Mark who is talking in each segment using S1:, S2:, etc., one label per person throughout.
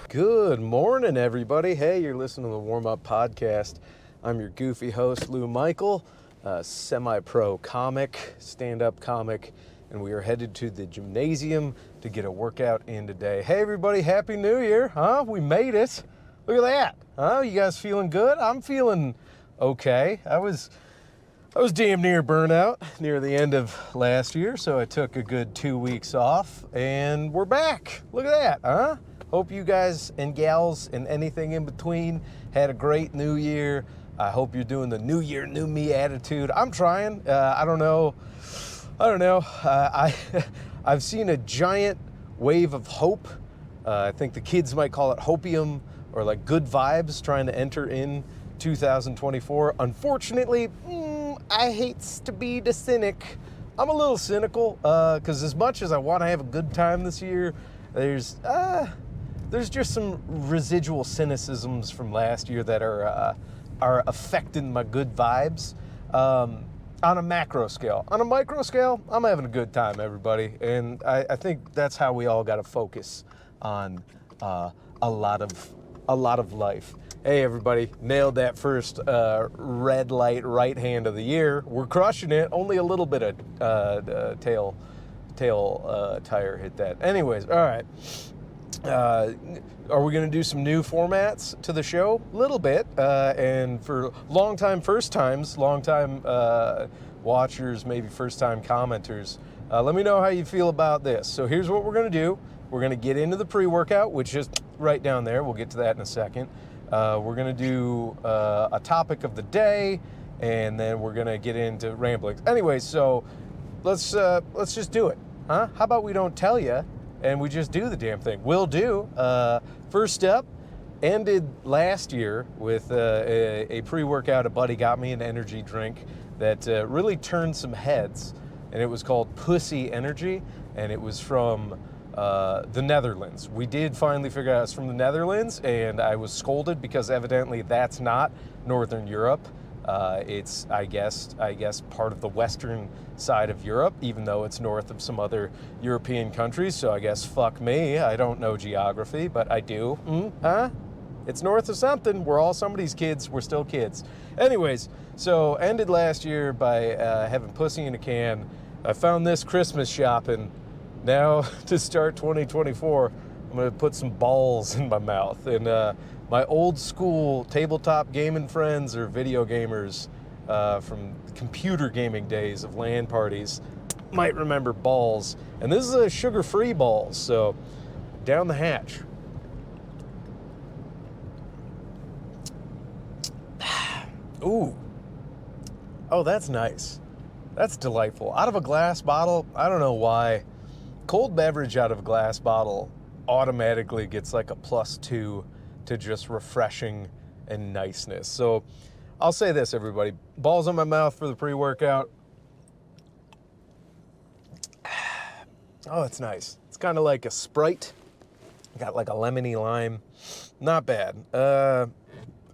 S1: Good morning, everybody. Hey, you're listening to the Warm Up Podcast. I'm your goofy host, Lou Michael, semi-pro comic, stand-up comic, and we are headed to the gymnasium to get a workout in today. Hey, everybody, Happy New Year, huh? We made it. Look at that, huh? You guys feeling good? I'm feeling okay. I was damn near burnout near the end of last year, so I took a good 2 weeks off, and we're back. Look at that, huh? Hope you guys and gals and anything in between had a great new year. I hope you're doing the new year, new me attitude. I'm trying. I don't know. I've seen a giant wave of hope. I think the kids might call it hopium or like good vibes trying to enter in 2024. Unfortunately, I hate to be the cynic. I'm a little cynical because as much as I want to have a good time this year, there's just some residual cynicisms from last year that are affecting my good vibes on a macro scale. On a micro scale, I'm having a good time, everybody, and I think that's how we all got to focus on a lot of life. Hey, everybody, nailed that first red light right hand of the year. We're crushing it. Only a little bit of tail tire hit that. Anyways, all right. Are we going to do some new formats to the show? A little bit. And for long-time first-times, long-time watchers, maybe first-time commenters, let me know how you feel about this. So here's what we're going to do. We're going to get into the pre-workout, which is right down there. We'll get to that in a second. We're going to do a topic of the day, and then we're going to get into ramblings. Anyway, so let's just do it. Huh? How about we don't tell you, and we just do the damn thing? Will do. First step, ended last year with a pre-workout. A buddy got me an energy drink that really turned some heads, and it was called Pussy Energy, and it was from the Netherlands. We did finally figure out it's from the Netherlands, and I was scolded because evidently that's not Northern Europe. It's, I guess, part of the western side of Europe, even though it's north of some other European countries. So I guess fuck me. I don't know geography, but I do. Huh? It's north of something. We're all somebody's kids. We're still kids. Anyways, so ended last year by having pussy in a can. I found this Christmas shopping. Now, to start 2024, I'm going to put some balls in my mouth. And my old school tabletop gaming friends or video gamers from computer gaming days of LAN parties might remember balls. And this is a sugar-free balls, so down the hatch. Ooh. Oh, that's nice. That's delightful. Out of a glass bottle, I don't know why. Cold beverage out of a glass bottle automatically gets like a +2 to just refreshing and niceness. So I'll say this, everybody. Balls on my mouth for the pre-workout. Oh, it's nice. It's kind of like a Sprite. Got like a lemony lime. Not bad.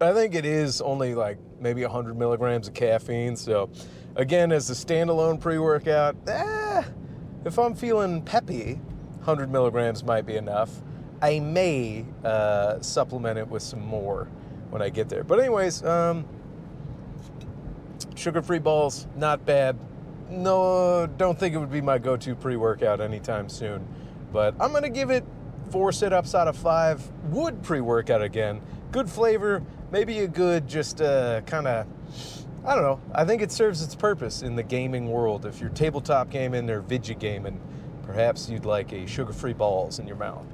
S1: I think it is only like maybe 100 milligrams of caffeine. So again, as a standalone pre-workout, if I'm feeling peppy, 100 milligrams might be enough. I may supplement it with some more when I get there. But anyways, sugar-free balls, not bad. No, don't think it would be my go-to pre-workout anytime soon. But I'm going to give it 4 sit-ups out of 5. Would pre-workout again. Good flavor, maybe a good just kind of, I don't know. I think it serves its purpose in the gaming world. If you're tabletop gaming or video gaming, perhaps you'd like a sugar-free balls in your mouth.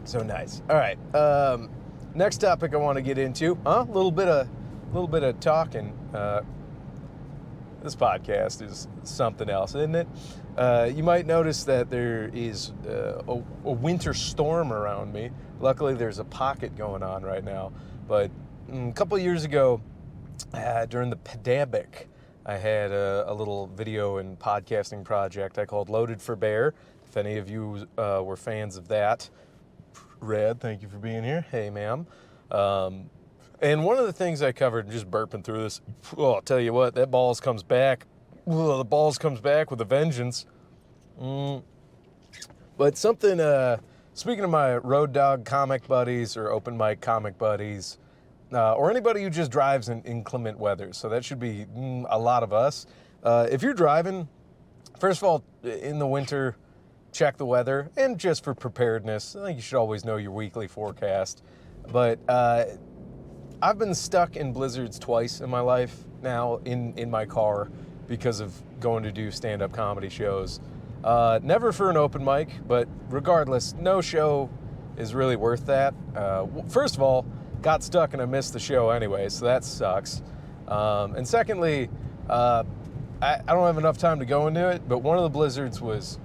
S1: So nice. All right. Next topic I want to get into. A little bit of talking. This podcast is something else, isn't it? You might notice that there is a winter storm around me. Luckily, there's a pocket going on right now. But a couple of years ago, during the pandemic, I had a little video and podcasting project I called Loaded for Bear. If any of you were fans of that, Red, thank you for being here. Hey, ma'am. And one of the things I covered, just burping through this, well, I'll tell you what, that balls comes back. The balls comes back with a vengeance. But something speaking of my road dog comic buddies or open mic comic buddies, or anybody who just drives in inclement weather, so that should be a lot of us. If you're driving, first of all, in the winter, check the weather, and just for preparedness, I think you should always know your weekly forecast. But I've been stuck in blizzards twice in my life now in my car because of going to do stand-up comedy shows. Never for an open mic, but regardless, no show is really worth that. First of all, got stuck and I missed the show anyway, so that sucks. And secondly, I don't have enough time to go into it, but one of the blizzards was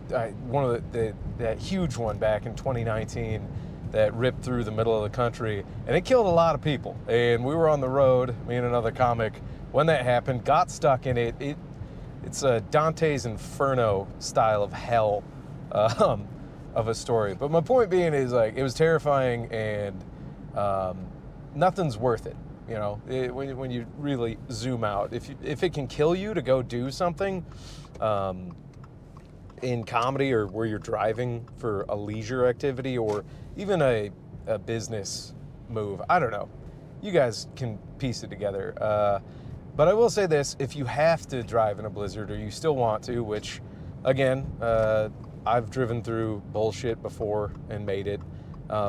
S1: one of that huge one back in 2019 that ripped through the middle of the country, and it killed a lot of people. And we were on the road, me and another comic, when that happened, got stuck in it. It's a Dante's Inferno style of hell of a story. But my point being is, like, it was terrifying, and nothing's worth it. You know, when you really zoom out, if it can kill you to go do something in comedy, or where you're driving for a leisure activity, or even a business move, I don't know. You guys can piece it together. But I will say this: if you have to drive in a blizzard, or you still want to, which, again, I've driven through bullshit before and made it.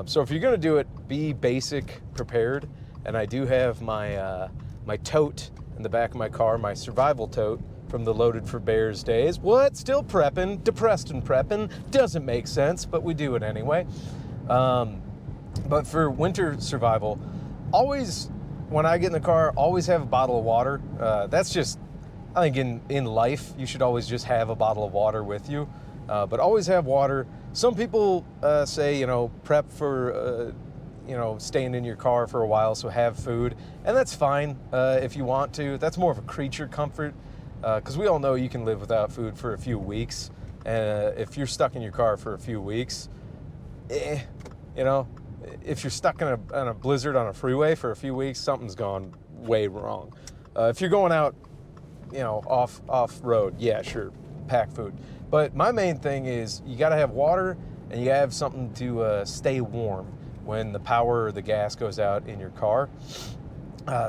S1: So if you're gonna do it, be basic prepared. And I do have my my tote in the back of my car, my survival tote from the Loaded for Bears days. What? Still prepping, depressed and prepping. Doesn't make sense, but we do it anyway. But for winter survival, always, when I get in the car, always have a bottle of water. That's just, I think in life, you should always just have a bottle of water with you. But always have water. Some people say, you know, prep for staying in your car for a while, so have food, and that's fine if you want to. That's more of a creature comfort, because we all know you can live without food for a few weeks. If you're stuck in your car for a few weeks, if you're stuck in a blizzard on a freeway for a few weeks, something's gone way wrong. If you're going out, off road, yeah, sure, pack food. But my main thing is you got to have water, and you have something to stay warm when the power or the gas goes out in your car.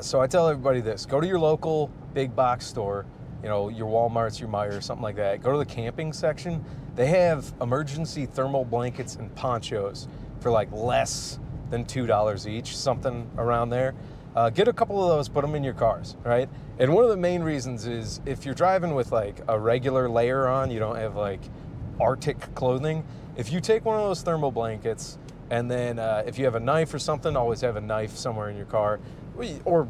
S1: So I tell everybody this: go to your local big box store, your Walmarts, your Meijer, something like that. Go to the camping section. They have emergency thermal blankets and ponchos for like less than $2 each, something around there. Get a couple of those, put them in your cars, right? And one of the main reasons is if you're driving with like a regular layer on, you don't have like Arctic clothing. If you take one of those thermal blankets, and then if you have a knife or something, always have a knife somewhere in your car. Or,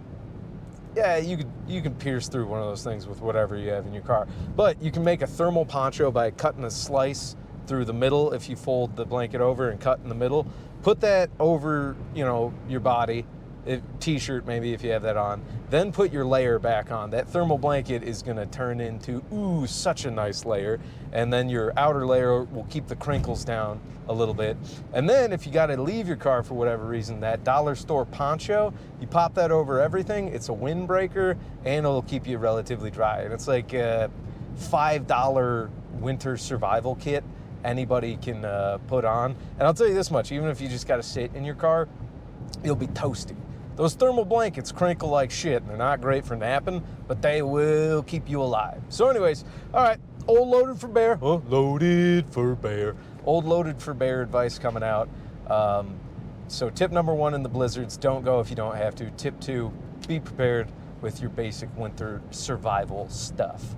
S1: yeah, you can pierce through one of those things with whatever you have in your car. But you can make a thermal poncho by cutting a slice through the middle if you fold the blanket over and cut in the middle. Put that over, your body, t-shirt maybe if you have that on. Then put your layer back on. That thermal blanket is going to turn into, such a nice layer. And then your outer layer will keep the crinkles down a little bit. And then if you got to leave your car for whatever reason, that dollar store poncho, you pop that over everything. It's a windbreaker, and it'll keep you relatively dry. And it's like a $5 winter survival kit anybody can put on. And I'll tell you this much: even if you just got to sit in your car, you'll be toasty. Those thermal blankets crinkle like shit, and they're not great for napping, but they will keep you alive. So anyways, all right, old Loaded for Bear. Oh, Loaded for Bear. Old Loaded for Bear advice coming out. So tip number 1 in the blizzards: don't go if you don't have to. Tip 2, be prepared with your basic winter survival stuff.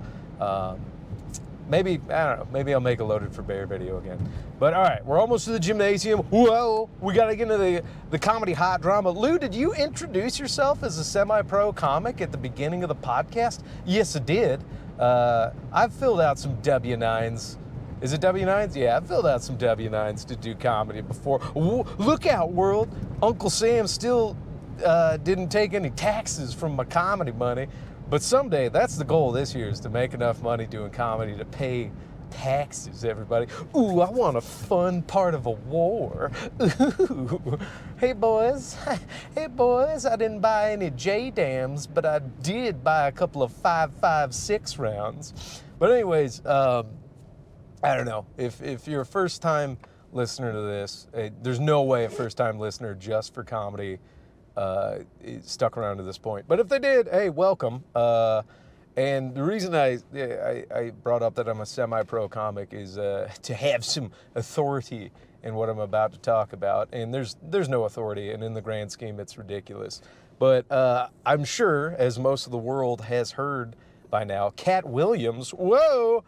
S1: Maybe, I don't know, maybe I'll make a Loaded for Bear video again. But all right, we're almost to the gymnasium. Whoa, we got to get into the comedy hot drama. Lou, did you introduce yourself as a semi-pro comic at the beginning of the podcast? Yes, I did. I've filled out some W-9s. Is it W-9s? Yeah, I've filled out some W-9s to do comedy before. Ooh, look out, world. Uncle Sam still didn't take any taxes from my comedy money. But someday, that's the goal this year, is to make enough money doing comedy to pay taxes, everybody. Ooh, I want a fun part of a war. Ooh. Hey, boys, I didn't buy any J-Dams, but I did buy a couple of 5.56 rounds. But anyways, I don't know. If you're a first-time listener to this, there's no way a first-time listener just for comedy stuck around to this point. But if they did, hey, welcome. And the reason I brought up that I'm a semi-pro comic is to have some authority in what I'm about to talk about. And there's no authority, and in the grand scheme, it's ridiculous. But I'm sure, as most of the world has heard by now, Katt Williams, whoa!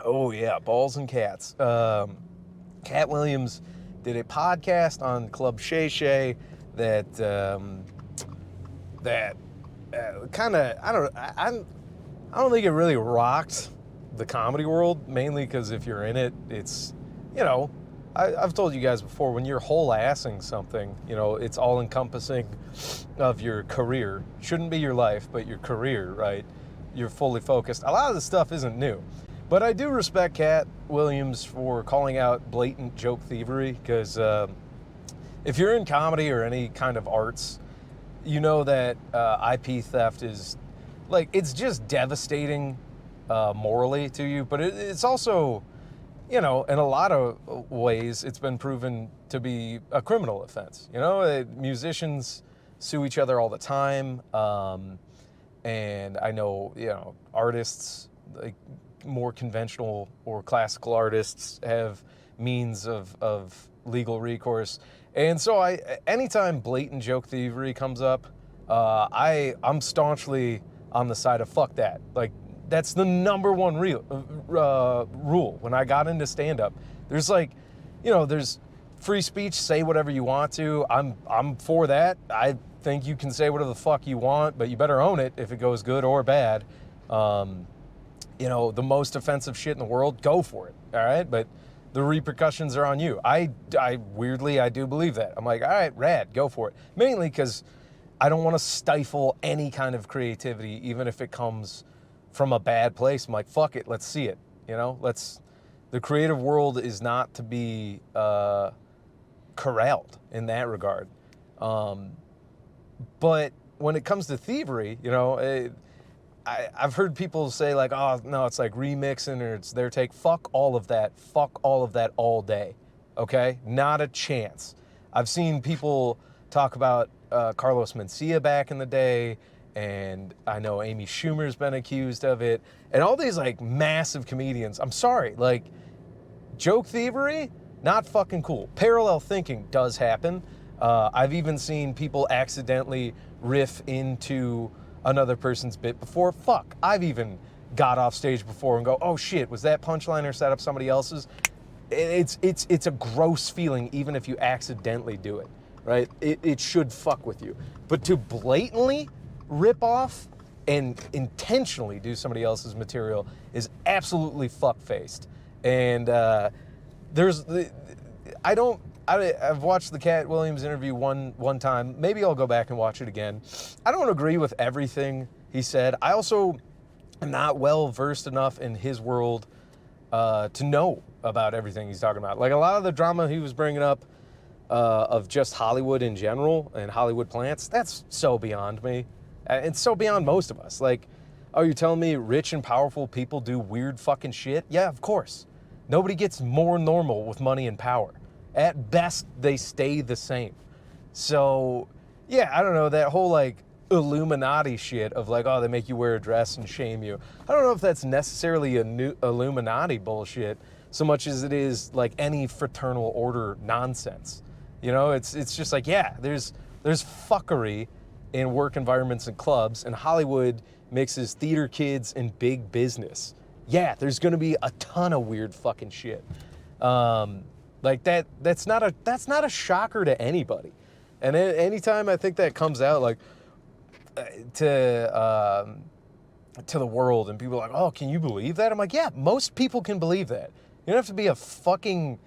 S1: Oh yeah, balls and cats. Katt Williams did a podcast on Club Shay Shay that kind of I don't think it really rocked the comedy world, mainly because if you're in it, it's, you know, I've told you guys before, when you're whole assing something, you know, it's all encompassing of your career. Shouldn't be your life, but your career, right? You're fully focused. A lot of this stuff isn't new. But I do respect Katt Williams for calling out blatant joke thievery, because if you're in comedy or any kind of arts, you know that IP theft is, like, it's just devastating morally to you, but it's also, you know, in a lot of ways, it's been proven to be a criminal offense. You know, musicians sue each other all the time, and I know, you know, artists, like more conventional or classical artists, have means of legal recourse. And so anytime blatant joke thievery comes up, I'm staunchly on the side of fuck that. Like, that's the number one rule. When I got into stand-up, there's, like, you know, there's free speech, say whatever you want to. I'm for that. I think you can say whatever the fuck you want, but you better own it if it goes good or bad. You know, the most offensive shit in the world, go for it, all right? But the repercussions are on you. I weirdly, I do believe that. I'm like, all right, rad, go for it. Mainly because I don't want to stifle any kind of creativity, even if it comes from a bad place. I'm like, fuck it, let's see it. You know, the creative world is not to be corralled in that regard. But when it comes to thievery, you know, I've heard people say, like, oh, no, it's like remixing or it's their take. Fuck all of that. Fuck all of that all day, okay? Not a chance. I've seen people talk about Carlos Mencia back in the day, and I know Amy Schumer's been accused of it, and all these, like, massive comedians. I'm sorry, like, joke thievery, not fucking cool. Parallel thinking does happen. I've even seen people accidentally riff into another person's bit before. Fuck, I've even got off stage before and go, oh shit, was that punchline or set up somebody else's? It's a gross feeling, even if you accidentally do it, right? It should fuck with you. But to blatantly rip off and intentionally do somebody else's material is absolutely fuck-faced. And I've watched the Katt Williams interview one time. Maybe I'll go back and watch it again. I don't agree with everything he said. I also am not well versed enough in his world to know about everything he's talking about. Like, a lot of the drama he was bringing up of just Hollywood in general and Hollywood plants, that's so beyond me. It's so beyond most of us. Like, oh, you're telling me rich and powerful people do weird fucking shit? Yeah, of course. Nobody gets more normal with money and power. At best, they stay the same. So, yeah, I don't know, that whole, like, Illuminati shit of, like, oh, they make you wear a dress and shame you. I don't know if that's necessarily a new Illuminati bullshit so much as it is, like, any fraternal order nonsense. You know, it's just like, yeah, there's fuckery in work environments and clubs, and Hollywood mixes theater kids and big business. Yeah, there's going to be a ton of weird fucking shit. Like, that's not a shocker to anybody. And anytime I think that comes out, like, to the world, and people are like, oh, can you believe that? I'm like, yeah, most people can believe that. You don't have to be a fucking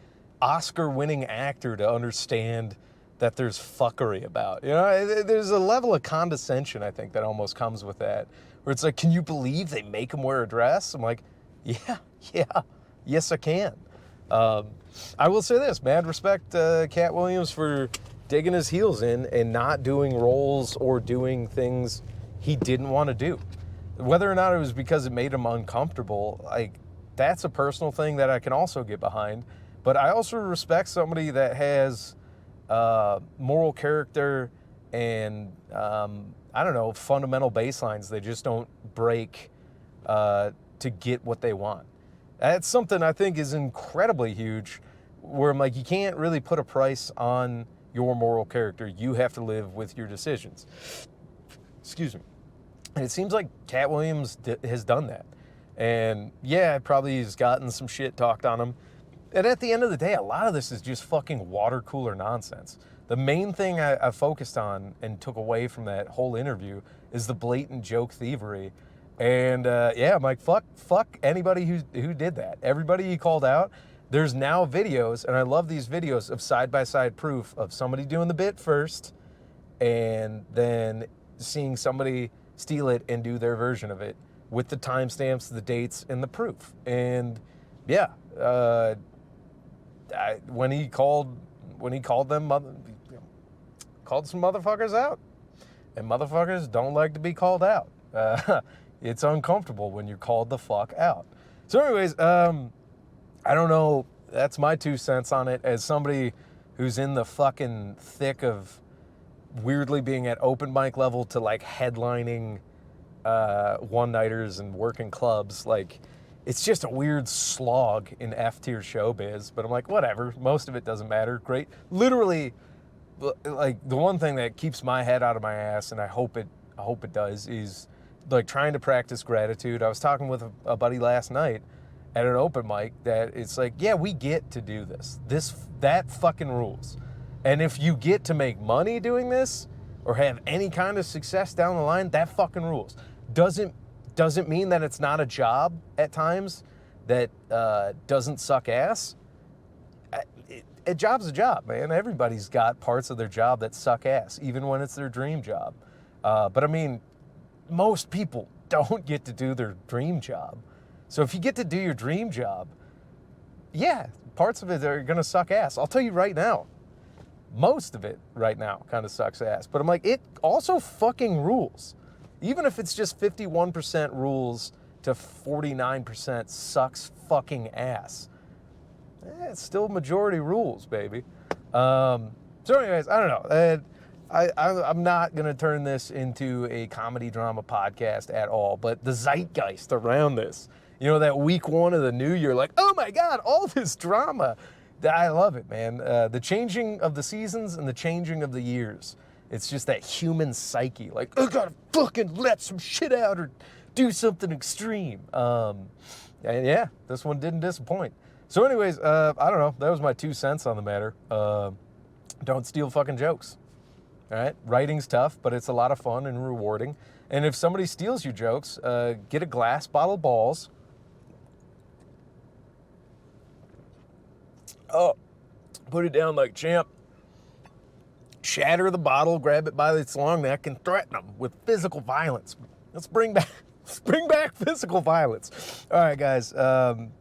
S1: Oscar-winning actor to understand that there's fuckery about. You know, there's a level of condescension, I think, that almost comes with that, where it's like, can you believe they make him wear a dress? I'm like, yeah, yes, I can. I will say this, mad respect to Katt Williams for digging his heels in and not doing roles or doing things he didn't want to do. Whether or not it was because it made him uncomfortable, like, that's a personal thing that I can also get behind. But I also respect somebody that has moral character and, I don't know, fundamental baselines they just don't break to get what they want. That's something I think is incredibly huge, where I'm like, you can't really put a price on your moral character. You have to live with your decisions. Excuse me. And it seems like Katt Williams has done that. And yeah, probably has gotten some shit talked on him. And at the end of the day, a lot of this is just fucking water cooler nonsense. The main thing I focused on and took away from that whole interview is the blatant joke thievery. And yeah, I'm like, fuck anybody who did that. Everybody he called out. There's now videos, and I love these videos of side-by-side proof of somebody doing the bit first and then seeing somebody steal it and do their version of it with the timestamps, the dates, and the proof. And yeah, when he called them, called some motherfuckers out, and motherfuckers don't like to be called out. It's uncomfortable when you're called the fuck out. So anyways, I don't know, that's my 2 cents on it. As somebody who's in the fucking thick of weirdly being at open mic level to like headlining one-nighters and working clubs, like, it's just a weird slog in F-tier showbiz. But I'm like, whatever, most of it doesn't matter. Great. Literally, like, the one thing that keeps my head out of my ass, and I hope it does, is like trying to practice gratitude. I was talking with a buddy last night at an open mic that it's like, yeah, we get to do this. That fucking rules. And if you get to make money doing this or have any kind of success down the line, that fucking rules. Doesn't mean that it's not a job at times that doesn't suck ass. A job's a job, man. Everybody's got parts of their job that suck ass, even when it's their dream job. But I mean, most people don't get to do their dream job. So if you get to do your dream job, yeah, parts of it are going to suck ass. I'll tell you right now, most of it right now kind of sucks ass. But I'm like, it also fucking rules. Even if it's just 51% rules to 49% sucks fucking ass. It's still majority rules, baby. So anyways, I don't know. I'm not going to turn this into a comedy drama podcast at all, but the zeitgeist around this, you know, that week one of the new year, like, oh my God, all this drama. I love it, man. The changing of the seasons and the changing of the years. It's just that human psyche, like, I gotta fucking let some shit out or do something extreme. And yeah, this one didn't disappoint. So anyways, I don't know. That was my 2 cents on the matter. Don't steal fucking jokes. All right? Writing's tough, but it's a lot of fun and rewarding. And if somebody steals your jokes, get a glass bottle of balls. Oh, put it down like champ. Shatter the bottle, grab it by its long neck, and threaten them with physical violence. Let's bring back physical violence. All right, guys.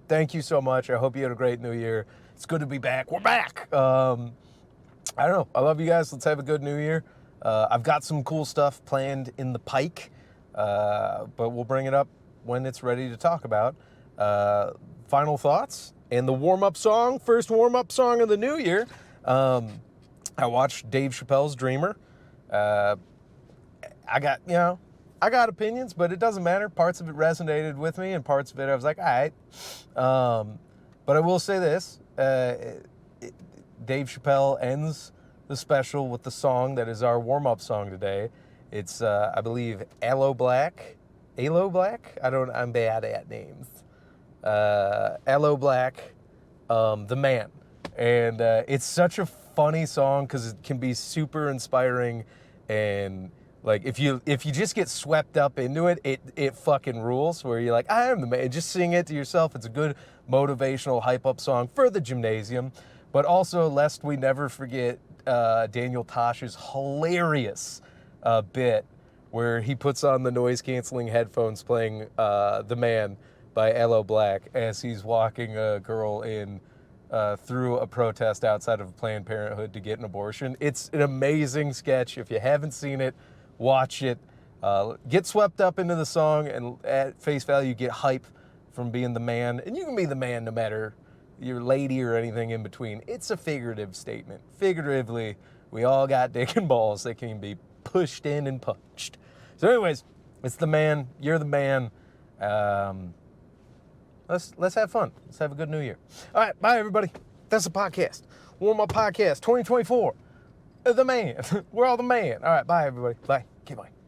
S1: Thank you so much. I hope you had a great new year. It's good to be back. We're back. I don't know. I love you guys. Let's have a good new year. I've got some cool stuff planned in the pike, but we'll bring it up when it's ready to talk about. Final thoughts and the warm-up song, first warm-up song of the new year. I watched Dave Chappelle's Dreamer. I got opinions, but it doesn't matter. Parts of it resonated with me, and parts of it I was like, all right. But I will say this. Dave Chappelle ends the special with the song that is our warm-up song today. It's, I believe, Aloe Black. I'm bad at names. Aloe Black, The Man. And it's such a funny song because it can be super inspiring, and like if you just get swept up into it, it fucking rules, where you're like, I am the man. Just sing it to yourself. It's a good motivational hype up song for the gymnasium. But also, lest we never forget Daniel Tosh's hilarious bit where he puts on the noise canceling headphones playing The Man by Aloe Black as he's walking a girl in through a protest outside of Planned Parenthood to get an abortion. It's an amazing sketch. If you haven't seen it, watch it. Get swept up into the song, and at face value, get hype from being the man. And you can be the man no matter you're lady or anything in between. It's a figurative statement. Figuratively, we all got dick and balls that can be pushed in and punched. So anyways, it's the man. You're the man. Let's have fun. Let's have a good new year. All right, bye everybody. That's the podcast. One more podcast, 2024. The man. We're all the man. All right, bye everybody. Bye. Okay, bye.